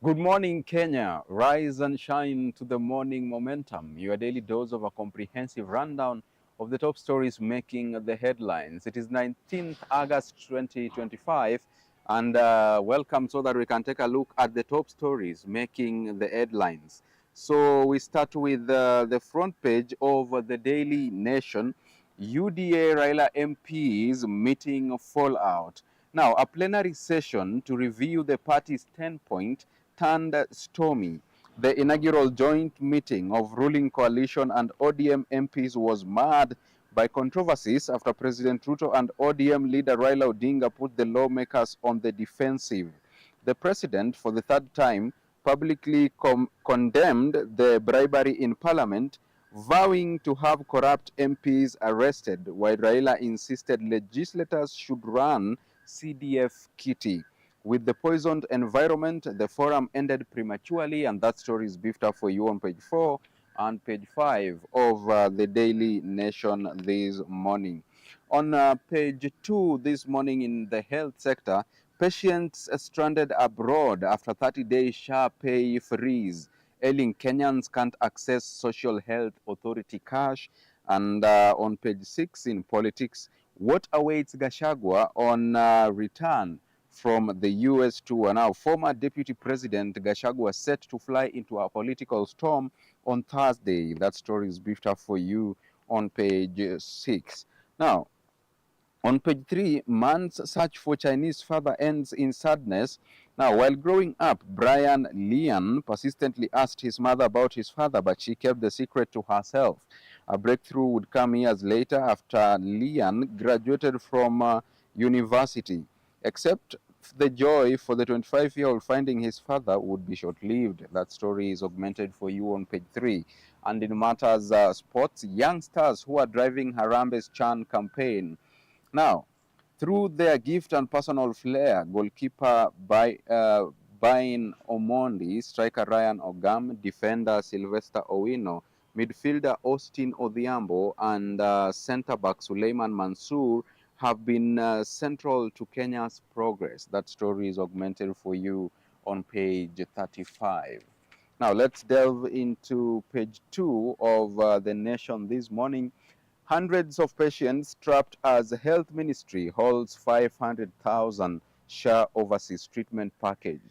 Good morning, Kenya. Rise and shine to the morning momentum. Your daily dose of a comprehensive rundown of the top stories making the headlines. It is 19th August 2025, and welcome so that we can take a look at the top stories making the headlines. So we start with the front page of the Daily Nation. UDA Raila MPs meeting fallout. Now, a plenary session to review the party's 10-point turned stormy. The inaugural joint meeting of ruling coalition and ODM MPs was marred by controversies after President Ruto and ODM leader Raila Odinga put the lawmakers on the defensive. The president, for the third time, publicly condemned the bribery in parliament, vowing to have corrupt MPs arrested, while Raila insisted legislators should run CDF kitty. With the poisoned environment, the forum ended prematurely, and that story is beefed up for you on page 4 and page 5 of the Daily Nation this morning. On page 2 this morning in the health sector, patients stranded abroad after 30-day SHA pay freeze. Ailing Kenyans can't access social health authority cash. And on page 6 in politics, what awaits Gachagua on return from the U.S. tour. Now, former Deputy President Gachagua set to fly into a political storm on Thursday. That story is beefed up for you on page 6. Now, on page 3, man's search for Chinese father ends in sadness. Now, while growing up, Brian Lian persistently asked his mother about his father, but she kept the secret to herself. A breakthrough would come years later after Lian graduated from university. Except the joy for the 25-year-old finding his father would be short-lived. That story is augmented for you on page 3. And in matters sports, youngsters who are driving Harambe's Chan campaign. Now, through their gift and personal flair, goalkeeper Bain Omondi, striker Ryan Ogam, defender Sylvester Owino, midfielder Austin Odhiambo, and centre-back Suleiman Mansour have been central to Kenya's progress. That story is augmented for you on page 35. Now, let's delve into page 2 of the Nation this morning. Hundreds of patients trapped as health ministry holds 500,000 SHA overseas treatment package.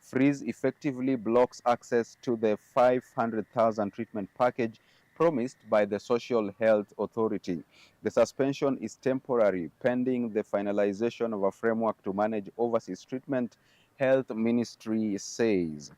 Freeze effectively blocks access to the 500,000 treatment package promised by the Social Health Authority. The suspension is temporary, pending the finalization of a framework to manage overseas treatment, Health Ministry says.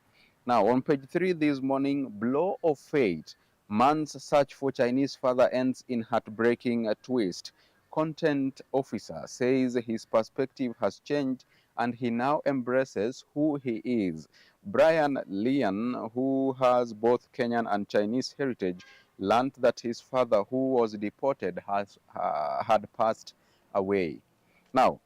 Now, on page 3 this morning, blow of fate. Man's search for Chinese father ends in heartbreaking twist. Content officer says his perspective has changed and he now embraces who he is. Brian Lian, who has both Kenyan and Chinese heritage, learned that his father, who was deported, had passed away. Now,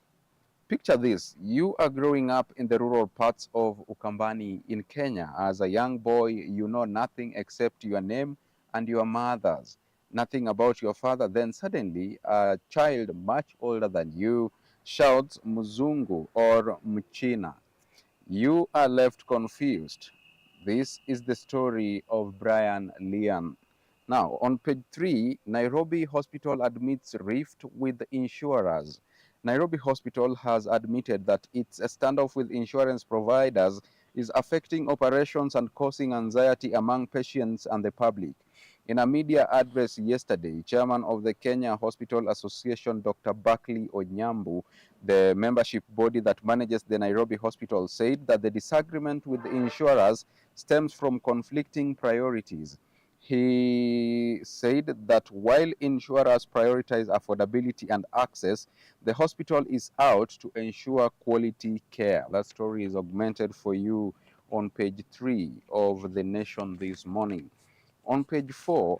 picture this. You are growing up in the rural parts of Ukambani in Kenya. As a young boy, you know nothing except your name and your mother's. Nothing about your father. Then suddenly, a child much older than you shouts Muzungu or Mchina. You are left confused. This is the story of Brian Lian. Now, on page 3, Nairobi Hospital admits rift with insurers. Nairobi Hospital has admitted that its standoff with insurance providers is affecting operations and causing anxiety among patients and the public. In a media address yesterday, chairman of the Kenya Hospital Association, Dr. Buckley Onyambu, the membership body that manages the Nairobi Hospital, said that the disagreement with the insurers stems from conflicting priorities. He said that while insurers prioritize affordability and access, the hospital is out to ensure quality care. That story is augmented for you on page 3 of the Nation this morning. On page 4,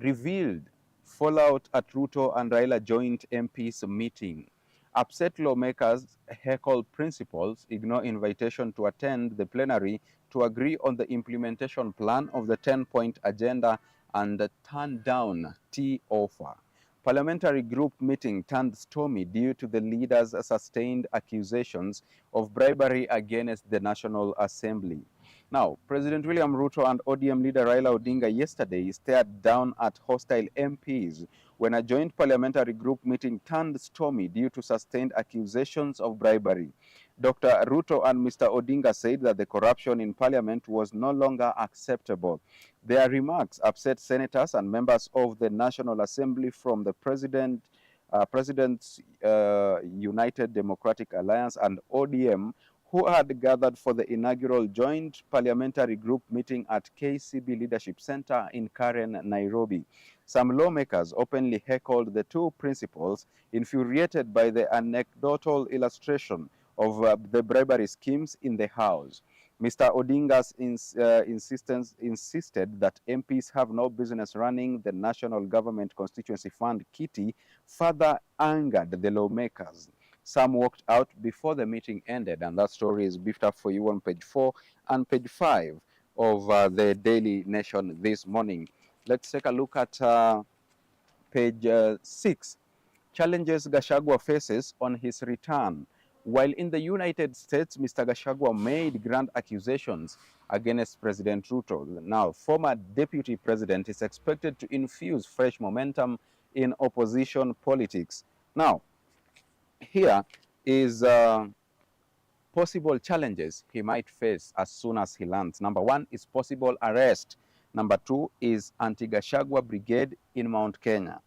revealed fallout at Ruto and Raila joint MPs meeting. Upset lawmakers heckle principals, ignore invitation to attend the plenary to agree on the implementation plan of the 10-point agenda and turn down tea offer. Parliamentary group meeting turned stormy due to the leaders' sustained accusations of bribery against the National Assembly. Now, President William Ruto and ODM leader Raila Odinga yesterday stared down at hostile MPs when a joint parliamentary group meeting turned stormy due to sustained accusations of bribery. Dr. Ruto and Mr. Odinga said that the corruption in parliament was no longer acceptable. Their remarks upset senators and members of the National Assembly from the President's United Democratic Alliance and ODM, who had gathered for the inaugural joint parliamentary group meeting at KCB Leadership Center in Karen, Nairobi. Some lawmakers openly heckled the two principals, infuriated by the anecdotal illustration of the bribery schemes in the House. Mr. Odinga's insisted that MPs have no business running the National Government Constituency Fund kitty, further angered the lawmakers. Some walked out before the meeting ended, and that story is beefed up for you on page 4 and page 5 of the Daily Nation this morning. Let's take a look at page 6. Challenges Gachagua faces on his return. While in the United States, Mr. Gachagua made grand accusations against President Ruto. Now, former deputy president is expected to infuse fresh momentum in opposition politics. Now, here is possible challenges he might face as soon as he lands. Number 1 is possible arrest. Number 2 is anti-Gachagua brigade in Mount Kenya.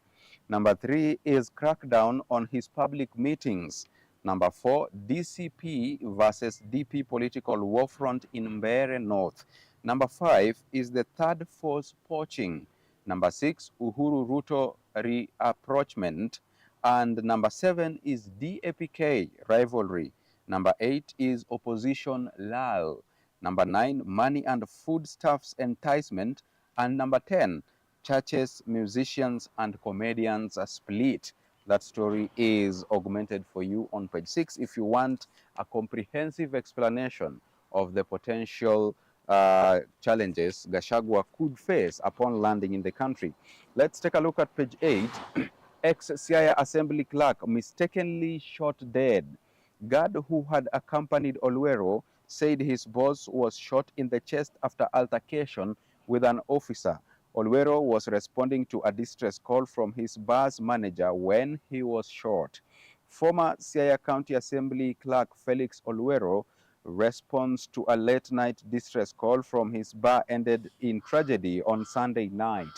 Number 3 is crackdown on his public meetings. Number 4, DCP versus DP political war front in Mbeere North. Number 5 is the third force poaching. Number 6, Uhuru Ruto reapproachment. And number 7 is DAPK rivalry. Number 8 is opposition lull. Number 9, money and foodstuffs enticement. And number 10, churches, musicians, and comedians split. That story is augmented for you on page 6 if you want a comprehensive explanation of the potential challenges Gachagua could face upon landing in the country. Let's take a look at page 8. Ex-Siaya Assembly clerk mistakenly shot dead. Guard who had accompanied Olwero said his boss was shot in the chest after altercation with an officer. Olwero was responding to a distress call from his bar's manager when he was shot. Former Siaya County Assembly clerk Felix Olwero response to a late-night distress call from his bar ended in tragedy on Sunday night.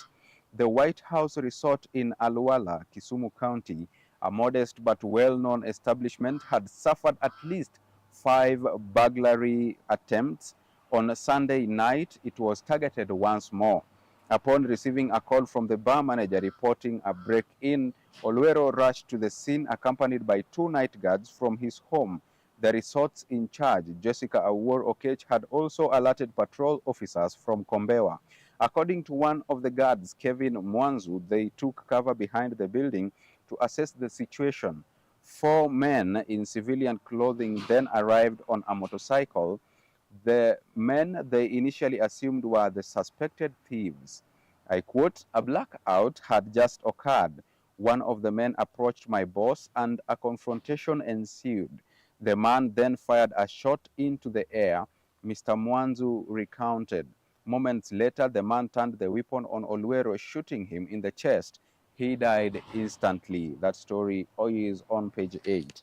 The White House Resort in Alwala, Kisumu County, a modest but well-known establishment, had suffered at least 5 burglary attempts. On a Sunday night, it was targeted once more. Upon receiving a call from the bar manager reporting a break-in, Olwero rushed to the scene accompanied by 2 night guards from his home. The resort's in charge, Jessica Awuor Okech, had also alerted patrol officers from Kombewa. According to one of the guards, Kevin Mwanzu, they took cover behind the building to assess the situation. 4 men in civilian clothing then arrived on a motorcycle. The men they initially assumed were the suspected thieves. I quote, "A blackout had just occurred. One of the men approached my boss and a confrontation ensued. The man then fired a shot into the air," Mr. Mwanzu recounted. Moments later, the man turned the weapon on Olwero, shooting him in the chest. He died instantly. That story is on page 8.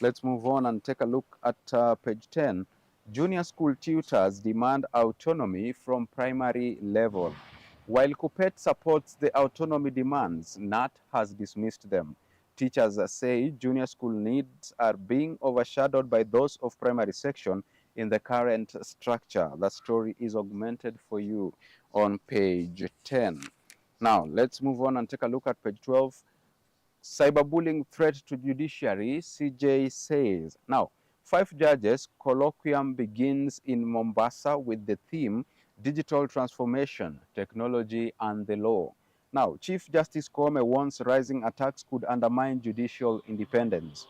Let's move on and take a look at page 10. Junior school tutors demand autonomy from primary level. While Kuppet supports the autonomy demands, NAT has dismissed them. Teachers say junior school needs are being overshadowed by those of primary section in the current structure. The story is augmented for you on page 10. Now, let's move on and take a look at page 12. Cyberbullying threat to judiciary, CJ says. Now, 5 judges colloquium begins in Mombasa with the theme Digital Transformation, Technology and the Law. Now, Chief Justice Koome warns rising attacks could undermine judicial independence.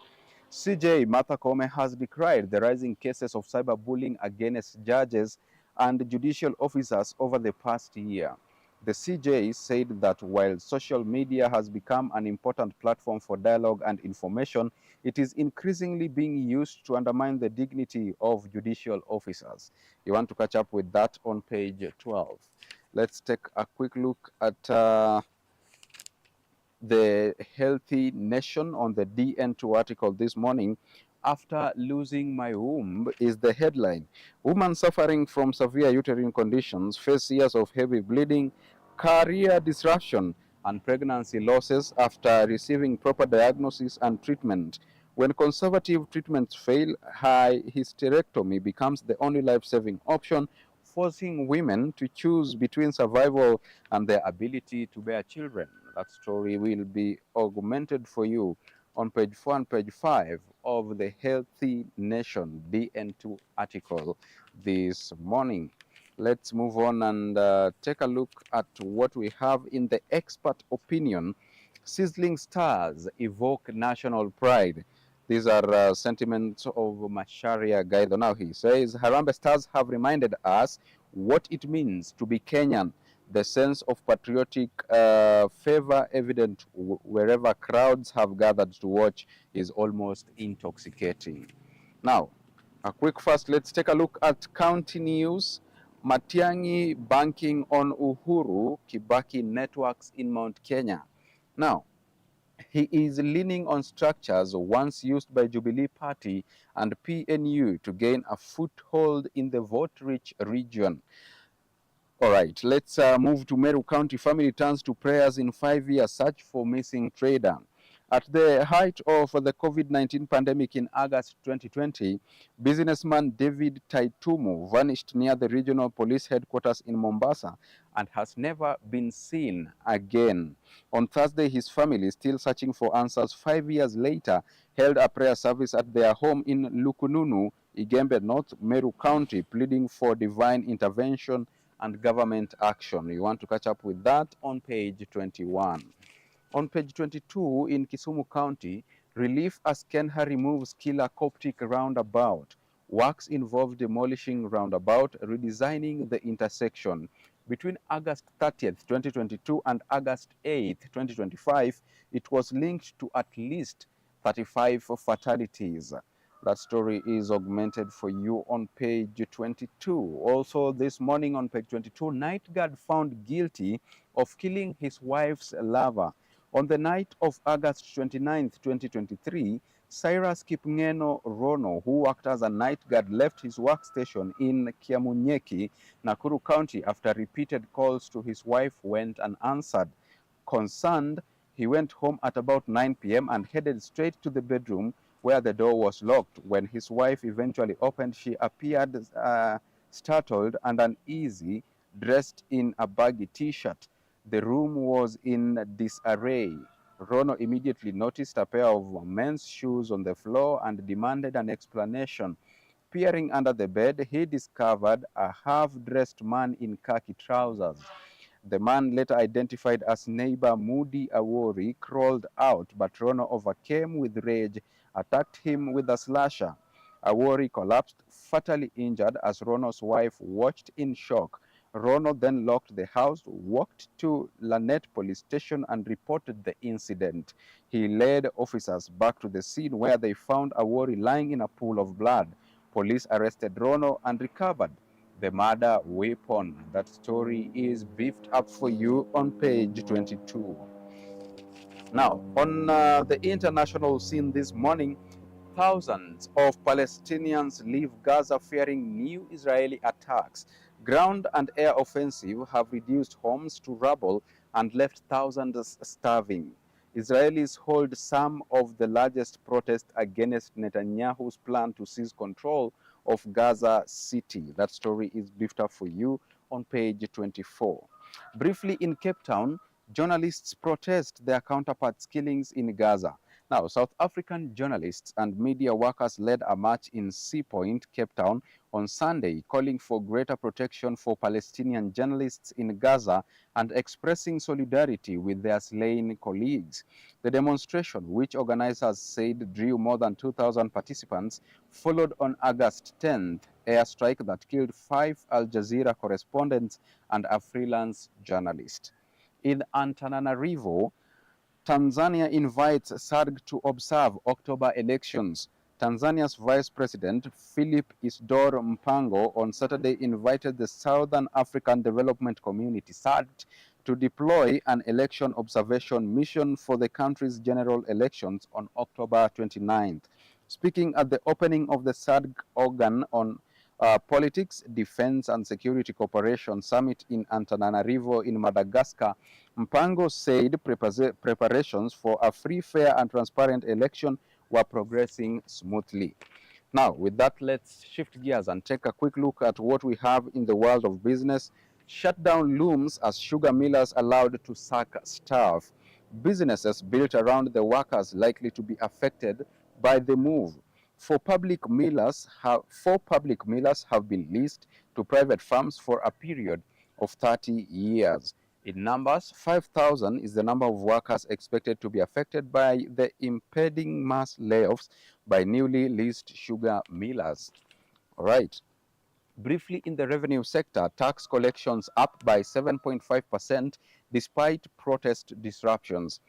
CJ Martha Koome has decried the rising cases of cyberbullying against judges and judicial officers over the past year. The CJ said that while social media has become an important platform for dialogue and information, it is increasingly being used to undermine the dignity of judicial officers. You want to catch up with that on page 12. Let's take a quick look at the Healthy Nation on the DN2 article this morning. After losing my womb is the headline. Woman suffering from severe uterine conditions face years of heavy bleeding, career disruption, and pregnancy losses after receiving proper diagnosis and treatment. When conservative treatments fail, high hysterectomy becomes the only life-saving option, forcing women to choose between survival and their ability to bear children. That story will be augmented for you on page 4 and page 5 of the Healthy Nation DN2 article this morning. Let's move on and take a look at what we have in the expert opinion. Sizzling stars evoke national pride. These are sentiments of Macharia Gaido. Now he says, Harambee Stars have reminded us what it means to be Kenyan. The sense of patriotic fervor evident wherever crowds have gathered to watch is almost intoxicating. Now, a quick first, let's take a look at county news. Matiang'i banking on Uhuru Kibaki networks in Mount Kenya. Now, he is leaning on structures once used by Jubilee Party and PNU to gain a foothold in the vote-rich region. All right, let's move to Meru County. Family turns to prayers in 5-year search for missing trader. At the height of the COVID-19 pandemic in August 2020, businessman David Taitumu vanished near the regional police headquarters in Mombasa and has never been seen again. On Thursday, his family, still searching for answers 5 years later, held a prayer service at their home in Lukununu, Igembe North, Meru County, pleading for divine intervention and government action. You want to catch up with that on page 21. On page 22, in Kisumu County, relief as Kenha removes killer Coptic roundabout. Works involve demolishing roundabout, redesigning the intersection. Between August 30th, 2022 and August 8th, 2025, it was linked to at least 35 fatalities. That story is augmented for you on page 22. Also this morning on page 22, night guard found guilty of killing his wife's lover. On the night of August 29th, 2023, Cyrus Kipngeno Rono, who worked as a night guard, left his workstation in Kiamunyeki, Nakuru County after repeated calls to his wife went unanswered. Concerned, he went home at about 9 p.m. and headed straight to the bedroom where the door was locked. When his wife eventually opened, she appeared startled and uneasy, dressed in a baggy t-shirt. The room was in disarray. Rono immediately noticed a pair of men's shoes on the floor and demanded an explanation. Peering under the bed, he discovered a half-dressed man in khaki trousers. The man, later identified as neighbor Moody Awori, crawled out, but Rono overcame with rage, attacked him with a slasher. Awori collapsed, fatally injured as Rono's wife watched in shock. Rono then locked the house, walked to Lanet police station and reported the incident. He led officers back to the scene where they found Awori lying in a pool of blood. Police arrested Rono and recovered the murder weapon. That story is beefed up for you on page 22. Now, on the international scene this morning, thousands of Palestinians leave Gaza fearing new Israeli attacks. Ground and air offensive have reduced homes to rubble and left thousands starving. Israelis hold some of the largest protests against Netanyahu's plan to seize control of Gaza City. That story is beefed up for you on page 24. Briefly, in Cape Town, journalists protest their counterparts' killings in Gaza. Now, South African journalists and media workers led a march in Sea Point, Cape Town, on Sunday, calling for greater protection for Palestinian journalists in Gaza and expressing solidarity with their slain colleagues. The demonstration, which organizers said drew more than 2,000 participants, followed on August 10th airstrike that killed 5 Al Jazeera correspondents and a freelance journalist. In Antananarivo, Tanzania invites SADC to observe October elections. Tanzania's Vice President Philip Isdor Mpango on Saturday invited the Southern African Development Community SADC to deploy an election observation mission for the country's general elections on October 29th. Speaking at the opening of the SADC organ on Politics, Defense and Security Cooperation Summit in Antananarivo in Madagascar, Mpango said preparations for a free, fair and transparent election were progressing smoothly. Now, with that, let's shift gears and take a quick look at what we have in the world of business. Shutdown looms as sugar millers allowed to sack staff. Businesses built around the workers likely to be affected by the move. Four public millers have been leased to private firms for a period of 30 years. In numbers, 5,000 is the number of workers expected to be affected by the impending mass layoffs by newly leased sugar millers. All right. Briefly, in the revenue sector, tax collections up by 7.5% despite protest disruptions.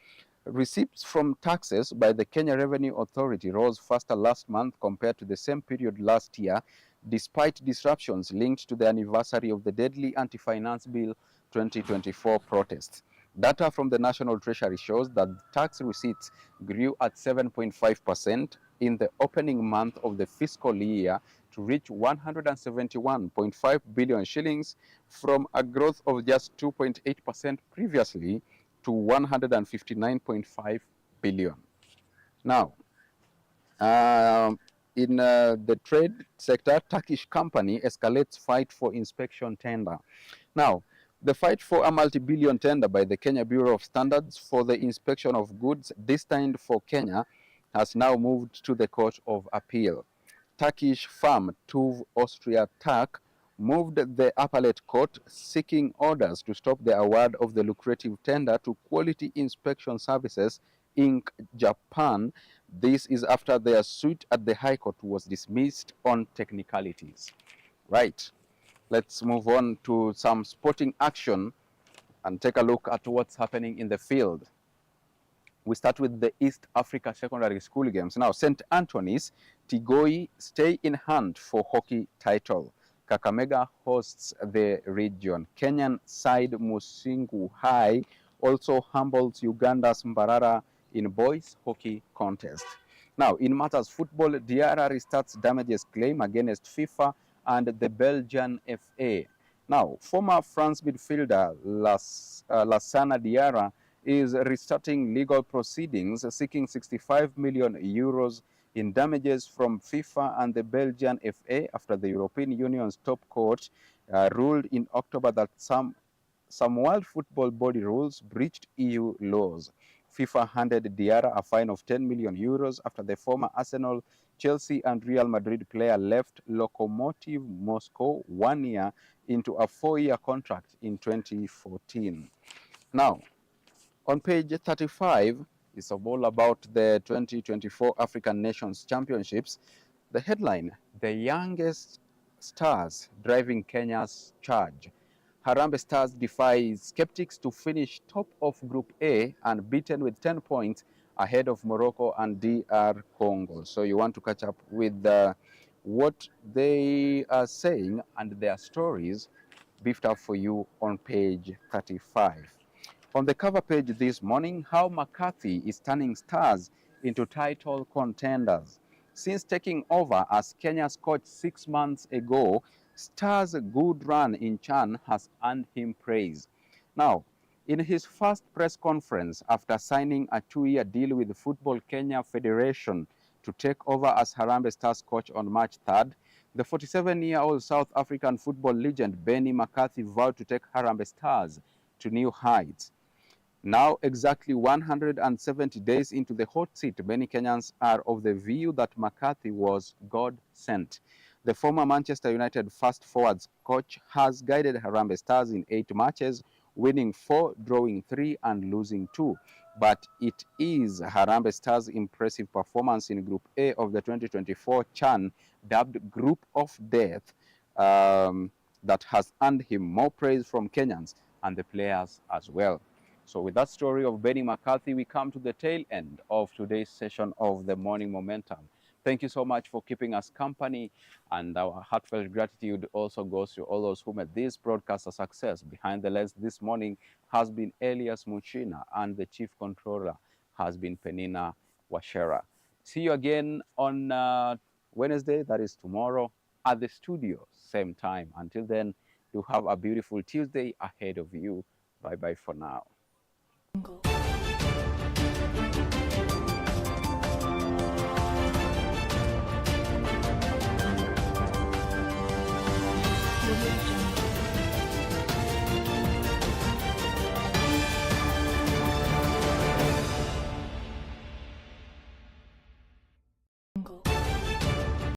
Receipts from taxes by the Kenya Revenue Authority rose faster last month compared to the same period last year, despite disruptions linked to the anniversary of the deadly Anti-Finance Bill 2024 protests. Data from the National Treasury shows that tax receipts grew at 7.5% in the opening month of the fiscal year to reach 171.5 billion shillings from a growth of just 2.8% previously to 159.5 billion. Now, in the trade sector, Turkish company escalates fight for inspection tender. Now, the fight for a multi-billion tender by the Kenya Bureau of Standards for the inspection of goods destined for Kenya has now moved to the Court of Appeal. Turkish firm TUV Austria TAC moved the appellate court seeking orders to stop the award of the lucrative tender to Quality Inspection Services Inc. Japan. This is after their suit at the High Court was dismissed on technicalities. Right. Let's move on to some sporting action and take a look at what's happening in the field. We start with the East Africa Secondary School Games. Now, St. Anthony's Tigoi stay in hand for hockey title. Kakamega hosts the region. Kenyan side Musingu High also humbles Uganda's Mbarara in boys hockey contest. Now, in matters football, Diarra restarts damages claim against FIFA and the Belgian FA. Now, former France midfielder Lassana Diarra is restarting legal proceedings seeking 65 million euros in damages from FIFA and the Belgian FA after the European Union's top court ruled in October that some World Football Body rules breached EU laws. FIFA handed Diarra a fine of 10 million euros after the former Arsenal, Chelsea and Real Madrid player left Lokomotiv Moscow 1 year into a 4-year contract in 2014. Now, on page 35, it's all about the 2024 African Nations Championships. The headline, the youngest stars driving Kenya's charge. Harambee Stars defies skeptics to finish top of Group A and beaten with 10 points ahead of Morocco and DR Congo. So you want to catch up with what they are saying and their stories beefed up for you on page 35. On the cover page this morning, how McCarthy is turning stars into title contenders. Since taking over as Kenya's coach 6 months ago, Stars' good run in CHAN has earned him praise. Now, in his first press conference after signing a 2-year deal with the Football Kenya Federation to take over as Harambee Stars coach on March 3rd, the 47-year-old South African football legend Benny McCarthy vowed to take Harambee Stars to new heights. Now, exactly 170 days into the hot seat, many Kenyans are of the view that McCarthy was God-sent. The former Manchester United fast forwards coach has guided Harambee Stars in 8 matches, winning 4, drawing 3 and losing 2. but it is Harambee Stars' impressive performance in Group A of the 2024 CHAN, dubbed Group of Death, that has earned him more praise from Kenyans and the players as well. So with that story of Benny McCarthy, we come to the tail end of today's session of the Morning Momentum. Thank you so much for keeping us company, and our heartfelt gratitude also goes to all those who made this broadcast a success. Behind the lens this morning has been Elias Muchina, and the Chief Controller has been Penina Washera. See you again on Wednesday, that is tomorrow, at the studio, same time. Until then, do have a beautiful Tuesday ahead of you. Bye-bye for now.